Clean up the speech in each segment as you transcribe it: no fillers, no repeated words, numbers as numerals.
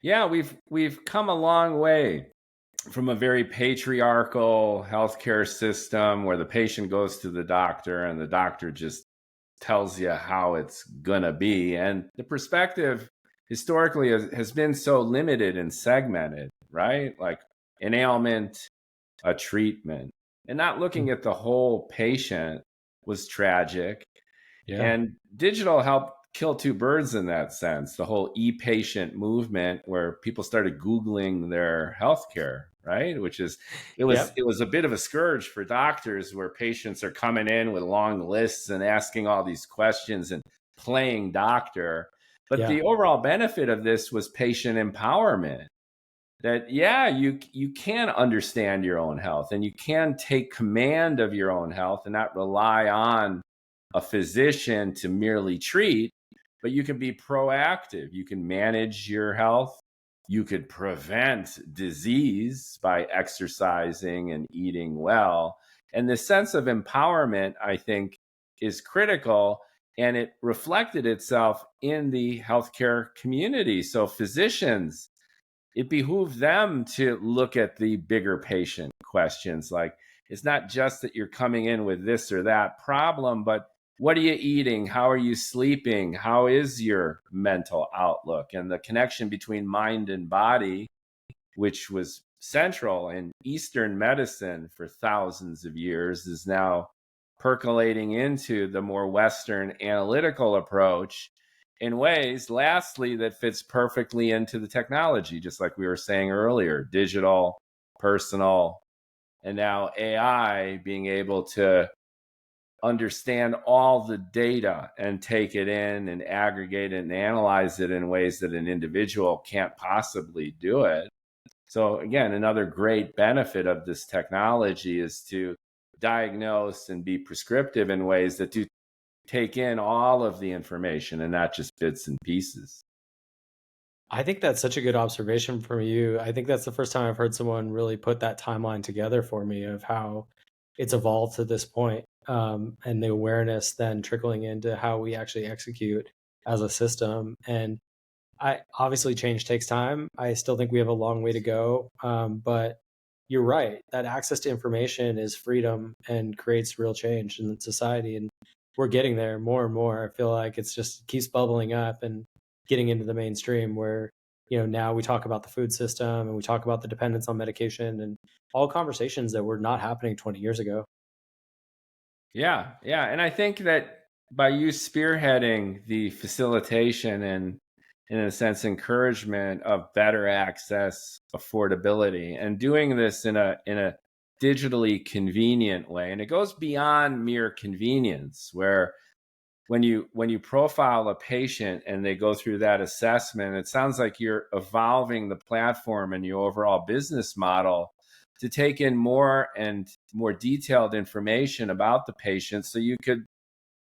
Yeah, we've come a long way from a very patriarchal healthcare system where the patient goes to the doctor and the doctor just tells you how it's gonna be. And the perspective historically has been so limited and segmented, right? Like an ailment, a treatment, and not looking Mm. at the whole patient was tragic. Yeah. And digital helped kill two birds in that sense. The whole e-patient movement where people started Googling their healthcare, right? Which is Yep. it was a bit of a scourge for doctors where patients are coming in with long lists and asking all these questions and playing doctor. But Yeah. the overall benefit of this was patient empowerment. That yeah, you can understand your own health and you can take command of your own health and not rely on a physician to merely treat, but you can be proactive. You can manage your health. You could prevent disease by exercising and eating well. And the sense of empowerment, I think, is critical. And it reflected itself in the healthcare community. So, physicians, it behooves them to look at the bigger patient questions. Like, it's not just that you're coming in with this or that problem, but what are you eating? How are you sleeping? How is your mental outlook? And the connection between mind and body, which was central in Eastern medicine for thousands of years, is now percolating into the more Western analytical approach in ways, lastly, that fits perfectly into the technology, just like we were saying earlier, digital, personal, and now AI being able to understand all the data and take it in and aggregate it and analyze it in ways that an individual can't possibly do it. So again, another great benefit of this technology is to diagnose and be prescriptive in ways that do take in all of the information and not just bits and pieces. I think that's such a good observation from you. I think that's the first time I've heard someone really put that timeline together for me of how it's evolved to this point, and the awareness then trickling into how we actually execute as a system. And I obviously change takes time. I still think we have a long way to go, but you're right. That access to information is freedom and creates real change in society, and we're getting there more and more. I feel like it's just keeps bubbling up and getting into the mainstream where, now we talk about the food system and we talk about the dependence on medication and all conversations that were not happening 20 years ago. Yeah, yeah. And I think that by you spearheading the facilitation and, in a sense, encouragement of better access, affordability, and doing this in a digitally convenient way, and it goes beyond mere convenience, where when you profile a patient and they go through that assessment, it sounds like you're evolving the platform and your overall business model to take in more and more detailed information about the patient so you could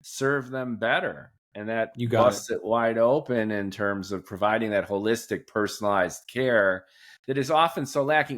serve them better. And that You got it. busts it wide open in terms of providing that holistic, personalized care that is often so lacking.